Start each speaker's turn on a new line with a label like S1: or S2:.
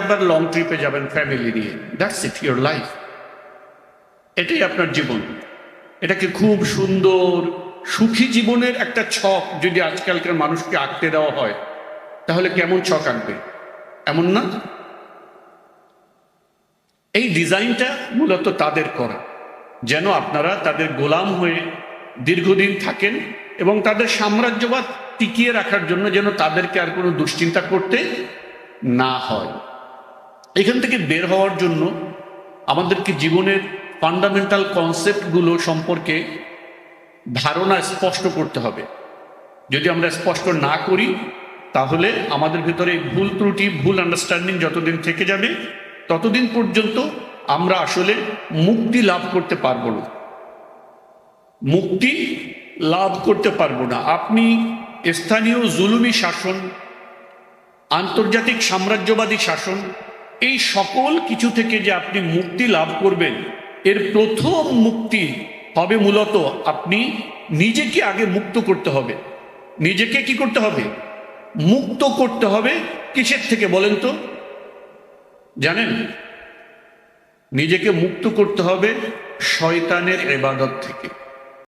S1: একবার লং ট্রিপে যাবেন ফ্যামিলি নিয়ে, দ্যাটস ইট, ইয়োর লাইফ। এটাই আপনার জীবন। এটাকে খুব সুন্দর সুখী জীবনের একটা ছক যদি আজকালকার মানুষকে আঁকতে দেওয়া হয়, তাহলে কেমন ছক আঁকবে? এমন না? এই ডিজাইনটা মূলত তাদের করা, যেন আপনারা তাদের গোলাম হয়ে দীর্ঘদিন থাকেন এবং তাদের সাম্রাজ্যবাদ টিকিয়ে রাখার জন্য যেন তাদেরকে আর কোনো দুশ্চিন্তা করতে না হয়। এখান থেকে বের হওয়ার জন্য আমাদেরকে জীবনের ফান্ডামেন্টাল কনসেপ্টগুলো সম্পর্কে ধারণা স্পষ্ট করতে হবে। যদি আমরা স্পষ্ট না করি, তাহলে আমাদের ভিতরে ভুল ত্রুটি, ভুল আন্ডারস্ট্যান্ডিং যতদিন থেকে যাবে, ততদিন পর্যন্ত আমরা আসলে মুক্তি লাভ করতে পারবো না। মুক্তি লাভ করতে পারবো না। আপনি স্থানীয় জুলুমি শাসন, আন্তর্জাতিক সাম্রাজ্যবাদী শাসন, এই সকল কিছু থেকে যে আপনি মুক্তি লাভ করবেন, এর প্রথম মুক্তি হবে মূলত আপনি নিজেকে আগে মুক্ত করতে হবে। নিজেকে কি করতে হবে? মুক্ত করতে হবে। কিসের থেকে বলেন তো? জানেন? নিজেকে মুক্ত করতে হবে শয়তানের ইবাদত থেকে।